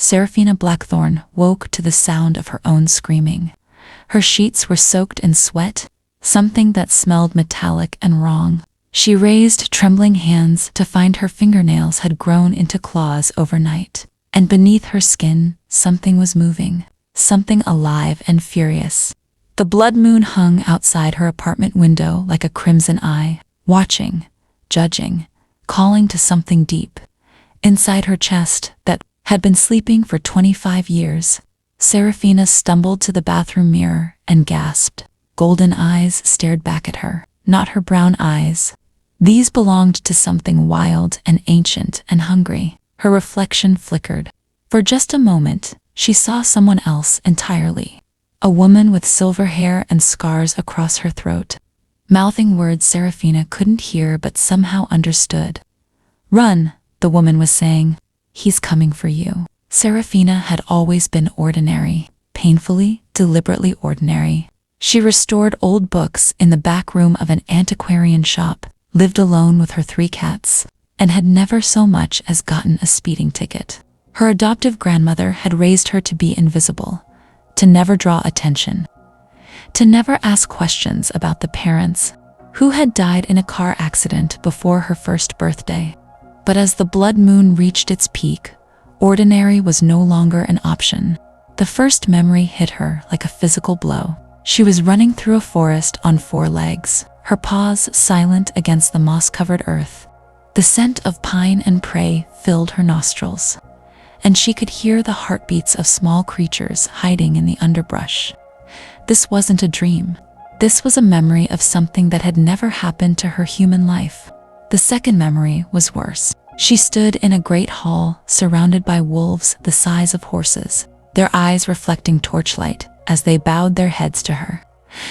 Seraphina Blackthorne woke to the sound of her own screaming. Her sheets were soaked in sweat, something that smelled metallic and wrong. She raised trembling hands to find her fingernails had grown into claws overnight. And beneath her skin, something was moving, something alive and furious. The blood moon hung outside her apartment window like a crimson eye, watching, judging, calling to something deep. Inside her chest, that had been sleeping for 25 years, Seraphina stumbled to the bathroom mirror and gasped. Golden eyes stared back at her, not her brown eyes. These belonged to something wild and ancient and hungry. Her reflection flickered. For just a moment, she saw someone else entirely. A woman with silver hair and scars across her throat, mouthing words Seraphina couldn't hear but somehow understood. "Run," the woman was saying. "He's coming for you." Seraphina had always been ordinary, painfully, deliberately ordinary. She restored old books in the back room of an antiquarian shop, lived alone with her 3 cats, and had never so much as gotten a speeding ticket. Her adoptive grandmother had raised her to be invisible, to never draw attention, to never ask questions about the parents who had died in a car accident before her first birthday. But as the blood moon reached its peak, ordinary was no longer an option. The first memory hit her like a physical blow. She was running through a forest on 4 legs, her paws silent against the moss-covered earth. The scent of pine and prey filled her nostrils, and she could hear the heartbeats of small creatures hiding in the underbrush. This wasn't a dream. This was a memory of something that had never happened to her human life. The second memory was worse. She stood in a great hall surrounded by wolves the size of horses, their eyes reflecting torchlight as they bowed their heads to her.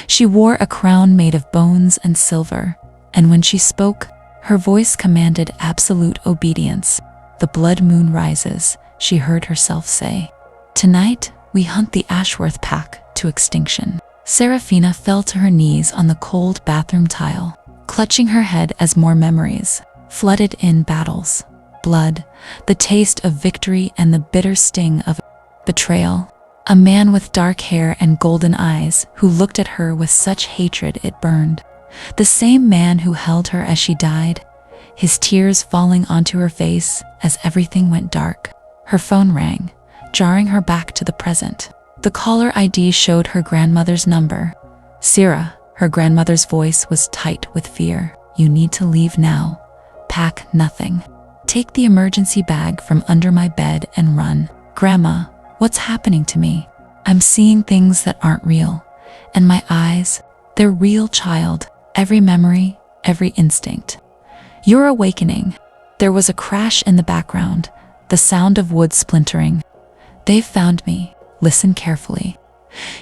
She wore a crown made of bones and silver, and when she spoke, her voice commanded absolute obedience. "The blood moon rises," she heard herself say. "Tonight, we hunt the Ashworth pack to extinction." Seraphina fell to her knees on the cold bathroom tile, clutching her head as more memories flooded in. Battles, blood, the taste of victory and the bitter sting of betrayal. A man with dark hair and golden eyes who looked at her with such hatred it burned. The same man who held her as she died, his tears falling onto her face as everything went dark. Her phone rang, jarring her back to the present. The caller ID showed her grandmother's number. "Sarah," her grandmother's voice was tight with fear. "You need to leave now. Pack nothing. Take the emergency bag from under my bed and run." "Grandma, what's happening to me? I'm seeing things that aren't real. And my eyes, they're real, child. Every memory, every instinct." "You're awakening." There was a crash in the background, the sound of wood splintering. "They've found me. Listen carefully.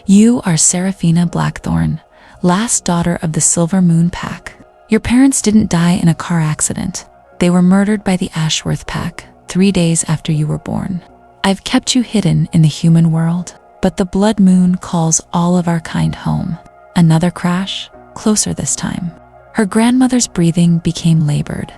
You are Seraphina Blackthorne, last daughter of the Silver Moon Pack. Your parents didn't die in a car accident. They were murdered by the Ashworth Pack 3 days after you were born. I've kept you hidden in the human world, but the blood moon calls all of our kind home." Another crash, closer this time. Her grandmother's breathing became labored.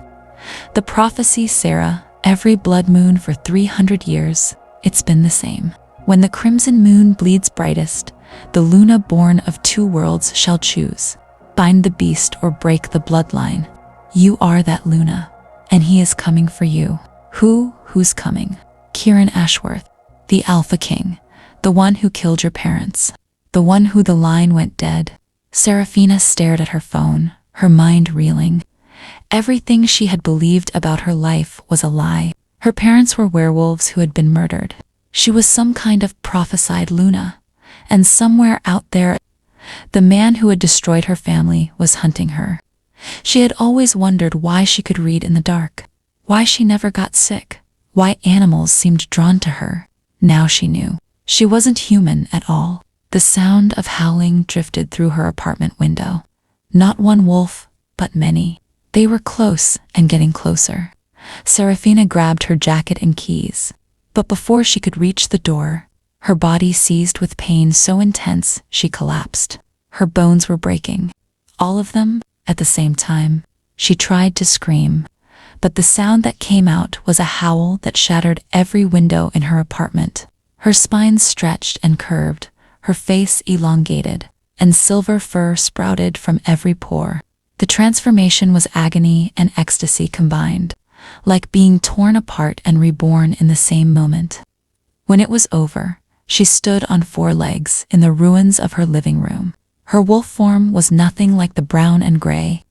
"The prophecy, Sarah, every blood moon for 300 years, it's been the same. When the crimson moon bleeds brightest, the Luna born of 2 worlds shall choose. Bind the beast or break the bloodline. You are that Luna, and he is coming for you." Who's coming? "Kieran Ashworth, the AlphaKing, the one who killed your parents, the one who the line went dead." Seraphina stared at her phone, her mind reeling. Everything she had believed about her life was a lie. Her parents were werewolves who had been murdered. She was some kind of prophesied Luna, and somewhere out there, the man who had destroyed her family was hunting her. She had always wondered why she could read in the dark, why she never got sick, why animals seemed drawn to her. Now she knew. She wasn't human at all. The sound of howling drifted through her apartment window. Not one wolf, but many. They were close and getting closer. Seraphina grabbed her jacket and keys. But before she could reach the door, her body seized with pain so intense she collapsed. Her bones were breaking. All of them at the same time. She tried to scream, but the sound that came out was a howl that shattered every window in her apartment. Her spine stretched and curved, her face elongated, and silver fur sprouted from every pore. The transformation was agony and ecstasy combined, like being torn apart and reborn in the same moment. When it was over, she stood on 4 legs in the ruins of her living room. Her wolf form was nothing like the brown and gray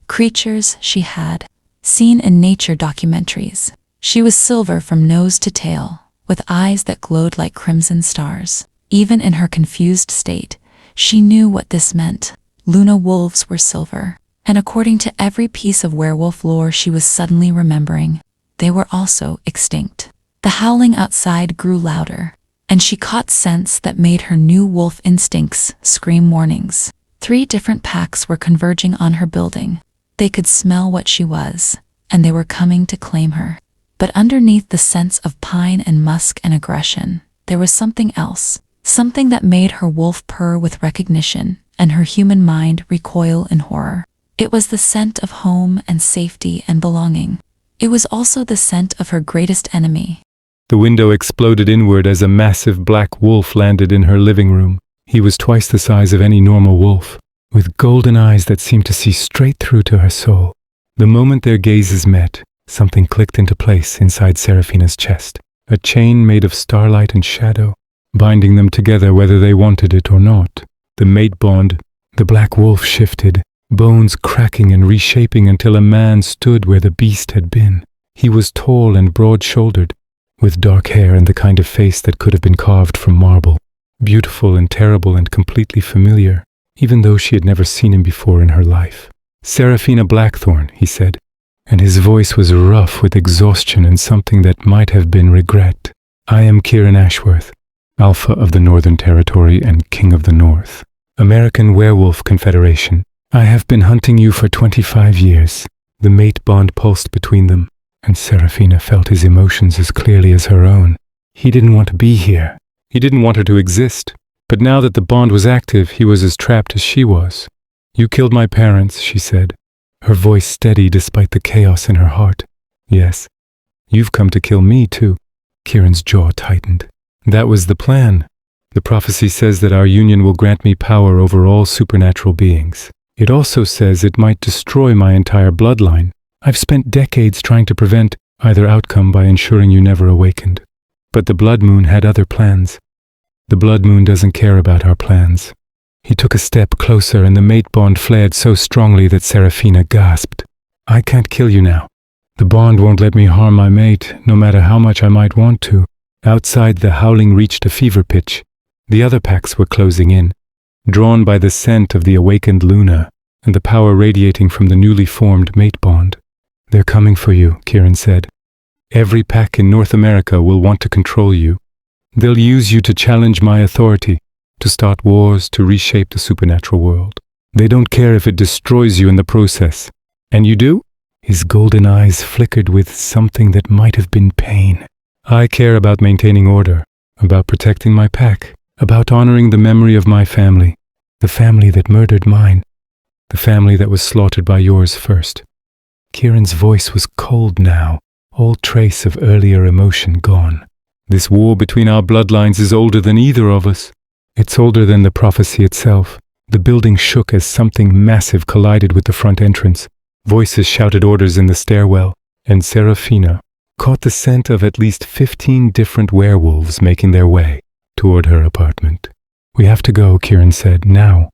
creatures she had seen in nature documentaries. She was silver from nose to tail, with eyes that glowed like crimson stars. Even in her confused state, she knew what this meant. Luna wolves were silver, and according to every piece of werewolf lore she was suddenly remembering, they were also extinct. The howling outside grew louder, and she caught scents that made her new wolf instincts scream warnings. 3 different packs were converging on her building. They could smell what she was, and they were coming to claim her. But underneath the sense of pine and musk and aggression, there was something else, something that made her wolf purr with recognition and her human mind recoil in horror. It was the scent of home and safety and belonging. It was also the scent of her greatest enemy. The window exploded inward as a massive black wolf landed in her living room. He was twice the size of any normal wolf, with golden eyes that seemed to see straight through to her soul. The moment their gazes met, something clicked into place inside Seraphina's chest. A chain made of starlight and shadow, binding them together whether they wanted it or not. The mate bond, the black wolf shifted, bones cracking and reshaping until a man stood where the beast had been. He was tall and broad-shouldered, with dark hair and the kind of face that could have been carved from marble. Beautiful and terrible and completely familiar, even though she had never seen him before in her life. "Seraphina Blackthorne," he said, and his voice was rough with exhaustion and something that might have been regret. "I am Kieran Ashworth, Alpha of the Northern Territory and King of the North, American Werewolf Confederation. I have been hunting you for 25 years. The mate bond pulsed between them, and Seraphina felt his emotions as clearly as her own. He didn't want to be here. He didn't want her to exist. But now that the bond was active, he was as trapped as she was. "You killed my parents," she said, her voice steady despite the chaos in her heart. "Yes, you've come to kill me too." Kieran's jaw tightened. "That was the plan. The prophecy says that our union will grant me power over all supernatural beings. It also says it might destroy my entire bloodline. I've spent decades trying to prevent either outcome by ensuring you never awakened. But the Blood Moon had other plans. The Blood Moon doesn't care about our plans." He took a step closer and the mate bond flared so strongly that Seraphina gasped. "I can't kill you now. The bond won't let me harm my mate, no matter how much I might want to." Outside, the howling reached a fever pitch. The other packs were closing in, drawn by the scent of the awakened Luna and the power radiating from the newly formed mate bond. "They're coming for you," Kieran said. "Every pack in North America will want to control you. They'll use you to challenge my authority, to start wars, to reshape the supernatural world. They don't care if it destroys you in the process. And you do?" His golden eyes flickered with something that might have been pain. "I care about maintaining order, about protecting my pack, about honoring the memory of my family, the family that murdered mine, the family that was slaughtered by yours first." Kieran's voice was cold now, all trace of earlier emotion gone. "This war between our bloodlines is older than either of us. It's older than the prophecy itself." The building shook as something massive collided with the front entrance. Voices shouted orders in the stairwell, and Seraphina caught the scent of at least 15 different werewolves making their way toward her apartment. "We have to go," Kieran said, "now."